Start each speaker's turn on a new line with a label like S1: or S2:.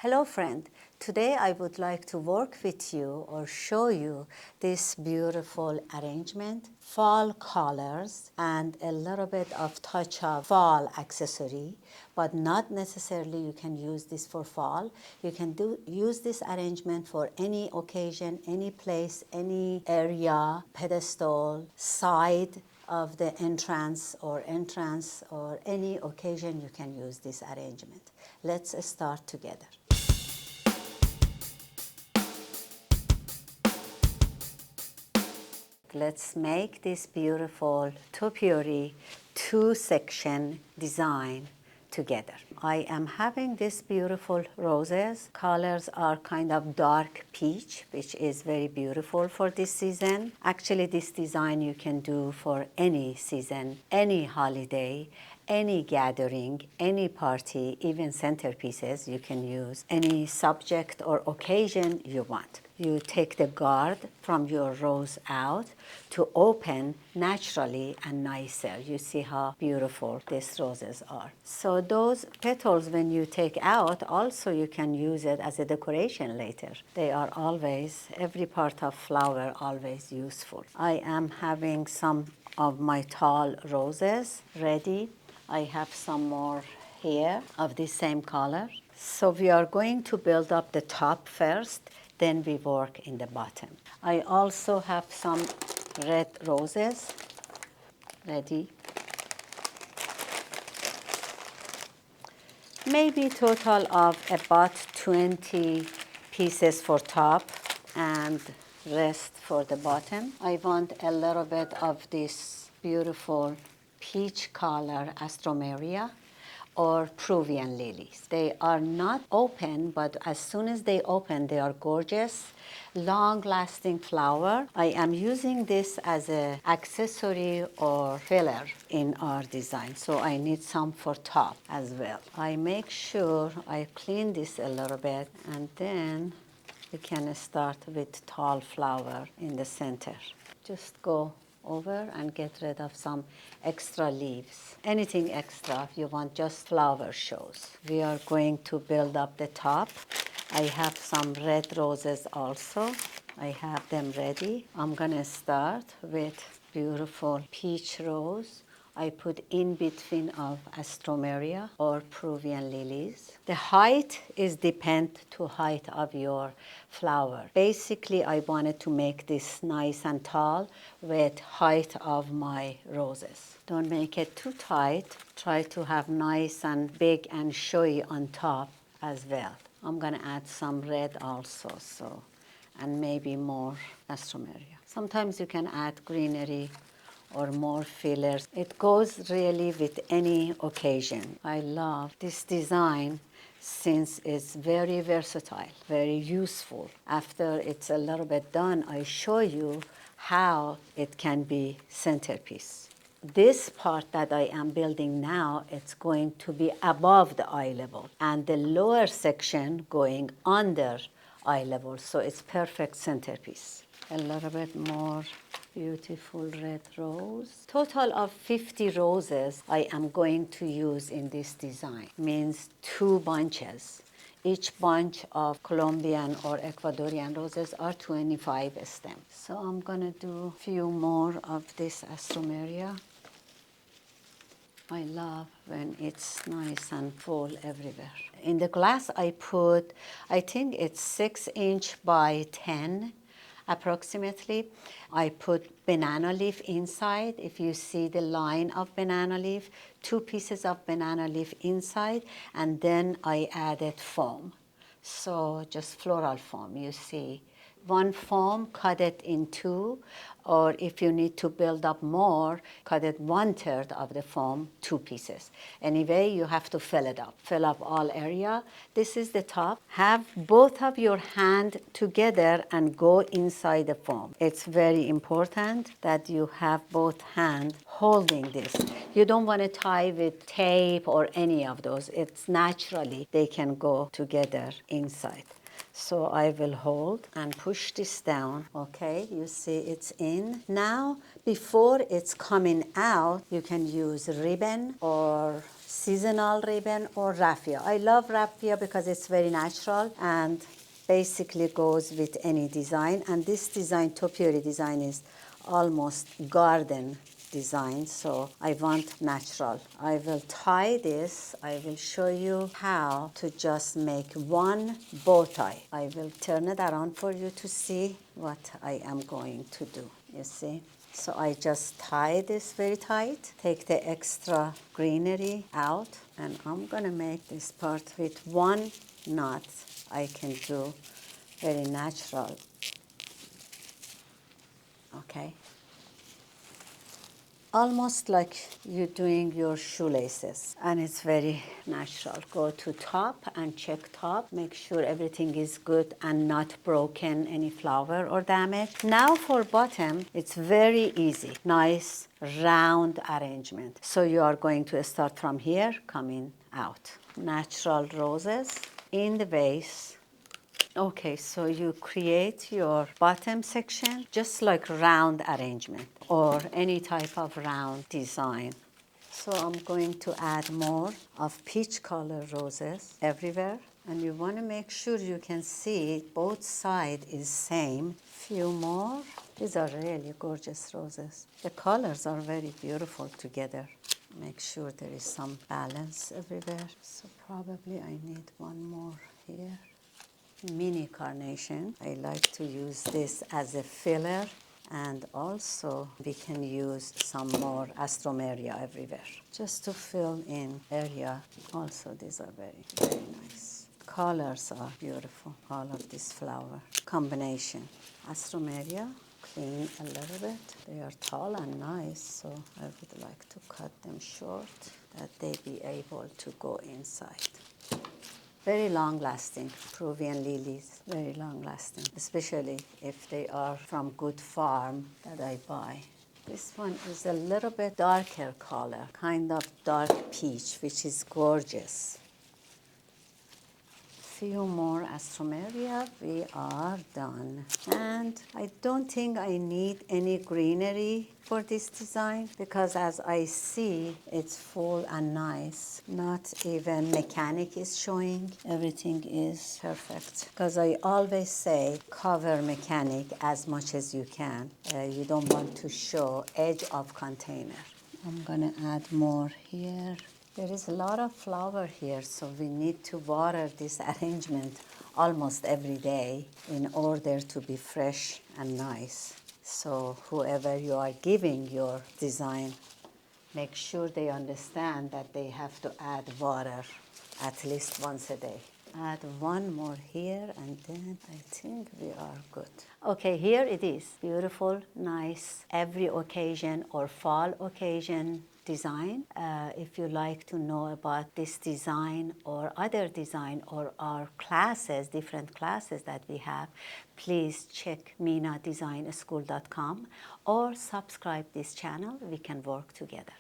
S1: Hello friend, today I would like to work with you or show you this beautiful arrangement, fall colors and a little bit of touch of fall accessory, but not necessarily you can use this for fall. You can use this arrangement for any occasion, any place, any area, pedestal, side of the entrance or any occasion you can use this arrangement. Let's start together. Let's make this beautiful topiary two-section design together. I am having this beautiful roses. Colors are kind of dark peach, which is very beautiful for this season. Actually, this design you can do for any season, any holiday, any gathering, any party, even centerpieces you can use, any subject or occasion you want. You take the guard from your rose out to open naturally and nicer. You see how beautiful these roses are. So those petals, when you take out, also you can use it as a decoration later. They are always, every part of flower always useful. I am having some of my tall roses ready. I have some more here of the same color. So we are going to build up the top first, then we work in the bottom. I also have some red roses ready. Maybe total of about 20 pieces for top and rest for the bottom. I want a little bit of this beautiful peach color Astromeria or Peruvian lilies. They are not open, but as soon as they open, they are gorgeous, long-lasting flower. I am using this as an accessory or filler in our design, so I need some for top as well. I make sure I clean this a little bit, and then we can start with tall flower in the center. Just go over and get rid of some extra leaves. Anything extra if you want, just flower shows. We are going to build up the top. I have some red roses also. I have them ready. I'm gonna start with beautiful peach rose. I put in between of Astromeria or Peruvian lilies. The height is depend to height of your flower. Basically, I wanted to make this nice and tall with height of my roses. Don't make it too tight. Try to have nice and big and showy on top as well. I'm gonna add some red also, so, and maybe more Astromeria. Sometimes you can add greenery or more fillers. It goes really with any occasion. I love this design since it's very versatile, very useful. After it's a little bit done, I show you how it can be centerpiece. This part that I am building now, it's going to be above the eye level, and the lower section going under eye level, so it's perfect centerpiece. A little bit more beautiful red rose. Total of 50 roses I am going to use in this design. Means 2 bunches. Each bunch of Colombian or Ecuadorian roses are 25 stems. So I'm gonna do a few more of this Astromeria. I love when it's nice and full everywhere. In the glass I put, I think it's 6 inch by 10 approximately. I put banana leaf inside. If you see the line of banana leaf, 2 pieces of banana leaf inside, and then I added foam. So just floral foam, you see. 1 foam, cut it in 2, or if you need to build up more, cut it 1/3 of the foam, 2 pieces. Anyway, you have to fill it up. Fill up all area. This is the top. Have both of your hand together and go inside the foam. It's very important that you have both hands holding this. You don't want to tie with tape or any of those. It's naturally, they can go together inside. So I will hold and push this down. Okay, you see it's in. Now, before it's coming out, you can use ribbon or seasonal ribbon or raffia. I love raffia because it's very natural and basically goes with any design. And this design, topiary design, is almost garden design, so I want natural. I will tie this. I will show you how to just make one bow tie. I will turn it around for you to see what I am going to do. You see? So I just tie this very tight, take the extra greenery out, and I'm gonna make this part with one knot. I can do very natural. Okay. Almost like you're doing your shoelaces, and it's very natural. Go to top and check top, make sure everything is good and not broken, any flower or damage. Now for bottom, it's very easy, nice round arrangement. So you are going to start from here, coming out. Natural roses in the base. Okay, so you create your bottom section just like round arrangement or any type of round design. So I'm going to add more of peach color roses everywhere. And you want to make sure you can see both sides is same. Few more. These are really gorgeous roses. The colors are very beautiful together. Make sure there is some balance everywhere. So probably I need one more here. Mini carnation. I like to use this as a filler, and also we can use some more astromeria everywhere just to fill in area. Also these are very, very nice. Colors are beautiful, all of this flower combination. Astromeria, clean a little bit. They are tall and nice, so I would like to cut them short that they be able to go inside. Very long lasting, Peruvian lilies, very long lasting, especially if they are from good farm that I buy. This one is a little bit darker color, kind of dark peach, which is gorgeous. Few more astromeria, we are done. And I don't think I need any greenery for this design because as I see, it's full and nice. Not even mechanic is showing. Everything is perfect. Because I always say cover mechanic as much as you can. You don't want to show edge of container. I'm gonna add more here. There is a lot of flower here, so we need to water this arrangement almost every day in order to be fresh and nice. So whoever you are giving your design, make sure they understand that they have to add water at least once a day. Add one more here and then I think we are good. Okay, here it is. Beautiful, nice, every occasion or fall occasion design. If you like to know about this design or other design or our classes, different classes that we have, please check minadesignschool.com or subscribe this channel. We can work together.